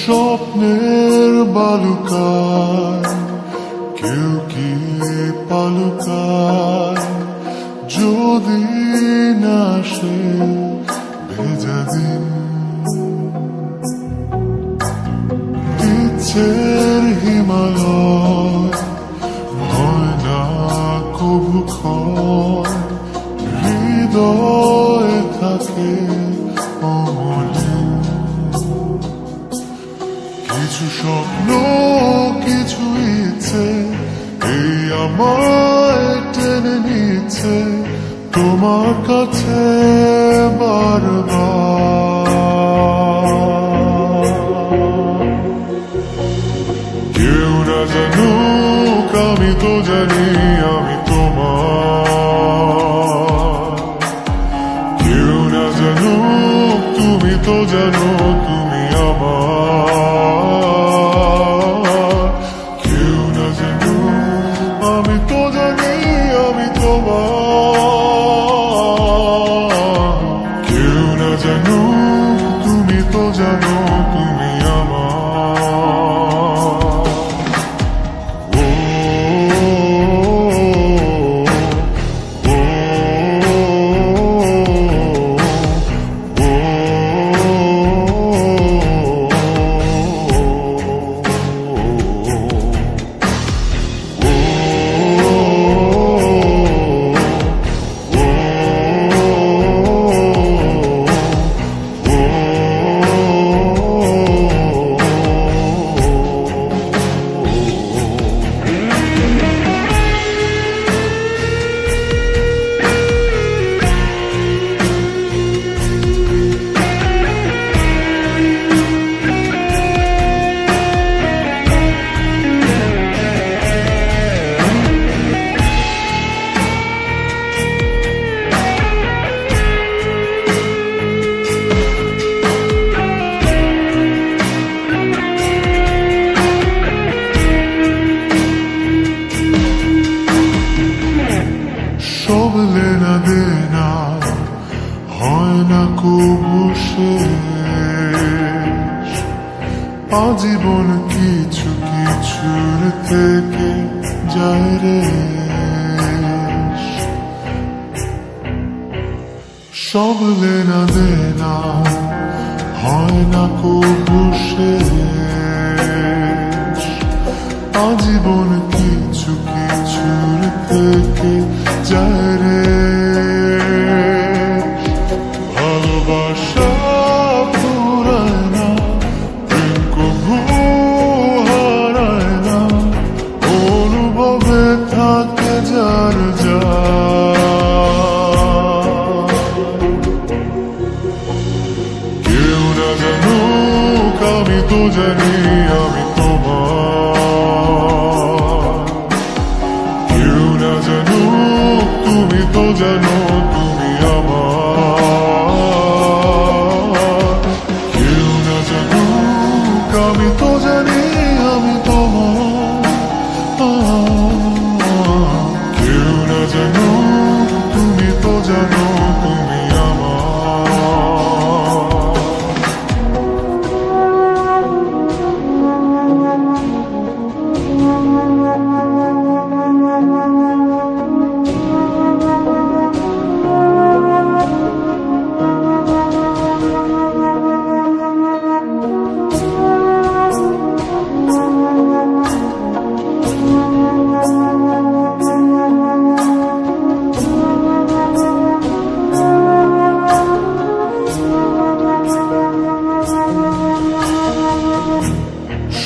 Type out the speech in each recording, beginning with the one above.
স্বপ্নের বালুকায় কেউ কি পালুকায় যদি না সে ভেজা দিন ইচ্ছের হিমালয় হয় না কবু ক্ষয় হৃদয় থাকে অমলিন কিছু স্বপ্ন কিছু ইচ্ছে এই আমায় টেনে নিচ্ছে তোমার কাছে বারবার কেউ না জানুক আমি তো জানি আমি তোমার কেউ না জানুক তুমি তো জানো তুমি আমার কেউ না জানুক আমি তো জানি আমি তোমার কেউ না জানুক তুমি তো জানো তুমি আমার সব লেনা দেনা হয় না কবু শেষ আজীবন কিছু কিছুর থেকে যায় রে সব লেনা দেনা হয় না কবু শেষ আজীবন কিছু কিছুর থেকে যায় রে ভালোবাসা ফুরায় না প্রেম কবু হারায় না অনুভবে থাকে যার কেউ না জানুক আমি তো জানি আমি তোমার কেউ না জানুক তুমি তো জানো তুমি আমার কেউ না জানুক আমি তো জানি আমি তোমার কেউ না জানুক তুমি তো জানো তুমি আমার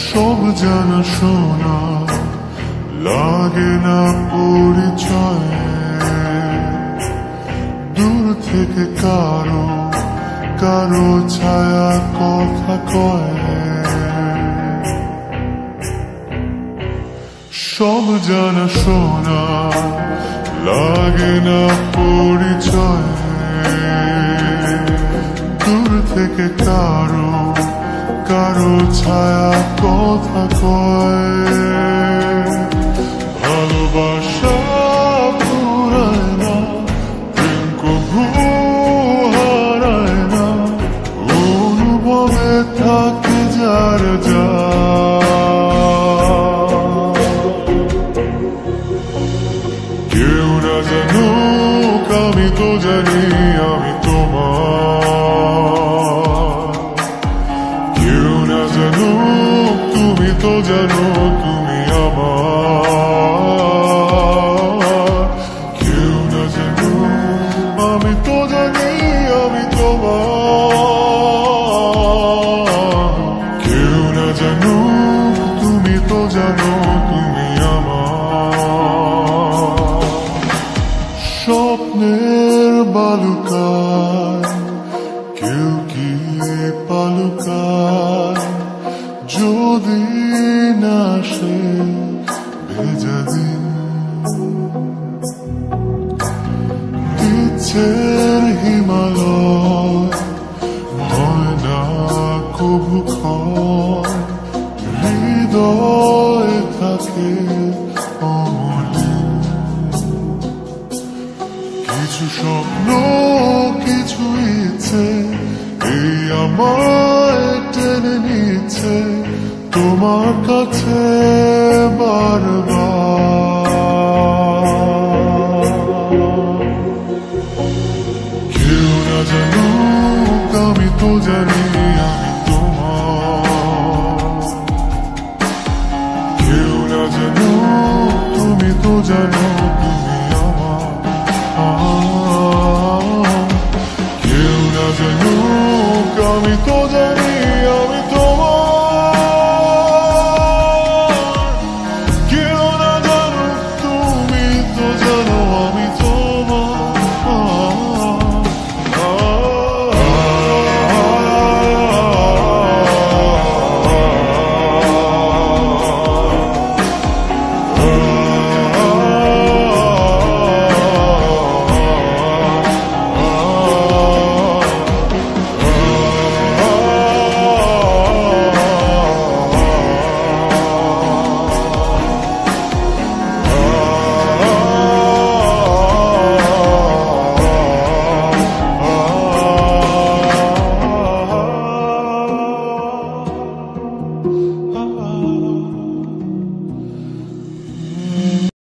সব জানা শোনা লাগে না পরিচয় দূর থেকে কারো কারো ছায়া কথা কয়, সব জানা শোনা লাগে না পরিচয়, দূর থেকে কারো কারো ছায়া কথা কয়। ভালোবাসা পুরায় না, প্রেম কবু হারায় না, অনুভবে থাকে যার যা। কেউ না জানুক আমি তো জানি আমি তোমার, কেউ না জানুক তুমি তো জানো তুমি আমার, কেউ না জানুক আমি তো জানি আমি তোমার, কেউ না জানুক তুমি তো জানো তুমি আমার। স্বপ্নের বালুকায় কেউ কি পালুকায়, যদি না সে ভেজা দিন, ইচ্ছের হিমালয় হয় না কবু ক্ষয়, হৃদয় থাকে অমলিন। কিছু স্বপ্ন কিছু ইচ্ছে এই আমায় টেনে নিচ্ছে তোমার কাছে বারবার।